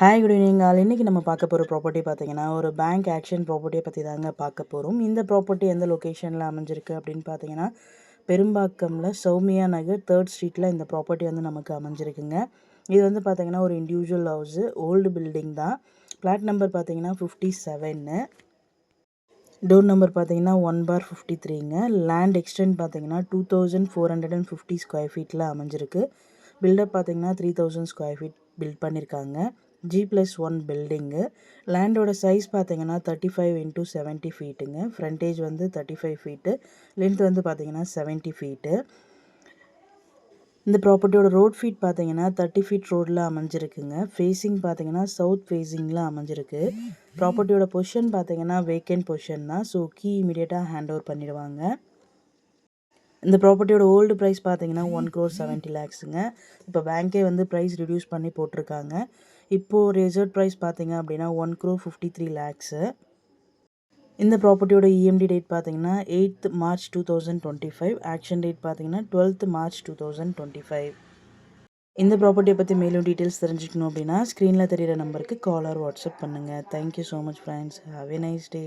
Hi good evening all. இன்றைக்கி நம்ம பார்க்க போகிற ப்ராப்பர்ட்டி பார்த்தீங்கன்னா ஒரு பேங்க் ஆக்ஷன் ப்ராப்பர்ட்டியை பற்றி தாங்க பார்க்க போகிறோம். இந்த ப்ராப்பர்ட்டி எந்த லொக்கேஷனில் அமைஞ்சிருக்கு அப்படின்னு பார்த்தீங்கன்னா பெரும்பாக்கமில் சௌமியா நகர் 3rd ஸ்ட்ரீட்டில் இந்த ப்ராப்பர்ட்டி வந்து நமக்கு அமைஞ்சிருக்குங்க. இது வந்து பார்த்தீங்கன்னா ஒரு இண்டிவிஜுவல் ஹவுஸு, ஓல்டு பில்டிங் தான். ஃப்ளாட் நம்பர் பார்த்தீங்கன்னா 57, டோர் நம்பர் பார்த்தீங்கன்னா 1/53ங்க. லேண்ட் எக்ஸ்டென்ட் பார்த்தீங்கன்னா 2450 ஸ்கொயர் ஃபீட்டில் அமைஞ்சிருக்கு. பில்டப் பார்த்தீங்கன்னா 3000 ஸ்கொயர் ஃபீட் பில்ட் பண்ணியிருக்காங்க. G+1 building. லேண்டோட சைஸ் பார்த்தீங்கன்னா 35 × 70 ஃபீட்டுங்க. ஃப்ரண்டேஜ் வந்து 35 ஃபீட்டு, லென்த் வந்து பார்த்தீங்கன்னா 70 ஃபீட்டு. இந்த ப்ராப்பர்ட்டியோட ரோட் ஃபீட் பார்த்தீங்கன்னா 30 ஃபீட் ரோடில் அமைஞ்சிருக்குங்க. ஃபேஸிங் பார்த்தீங்கன்னா சவுத் ஃபேஸிங்கில் அமைஞ்சிருக்கு. ப்ராப்பர்ட்டியோட பொசிஷன் பார்த்தீங்கன்னா வேக்கன்ட் பொசிஷன் தான். ஸோ கீ இமீடியட்டாக ஹேண்ட் ஓவர் பண்ணிடுவாங்க. இந்த ப்ராப்பர்ட்டியோட ஓல்டு ப்ரைஸ் பார்த்தீங்கன்னா 1,70 lakhsங்க. இப்போ பேங்க்கே வந்து ப்ரைஸ் ரிடியூஸ் பண்ணி போட்டிருக்காங்க. இப்போது ரிசர்வ் ப்ரைஸ் பார்த்தீங்க அப்படின்னா 1,53 lakhs. இந்த ப்ராப்பர்ட்டியோட இஎம்டி டேட் பார்த்தீங்கன்னா 8th March 2025. ஆக்ஷன் டேட் பார்த்தீங்கன்னா 12th March 2025. இந்த ப்ராப்பர்ட்டியை பற்றி மேலும் டீட்டெயில்ஸ் தெரிஞ்சுக்கணும் அப்படின்னா ஸ்க்ரீனில் தெரிகிற நம்பருக்கு கால் ஆர் வாட்ஸ்அப் பண்ணுங்கள். Thank you so much friends. Have a nice day.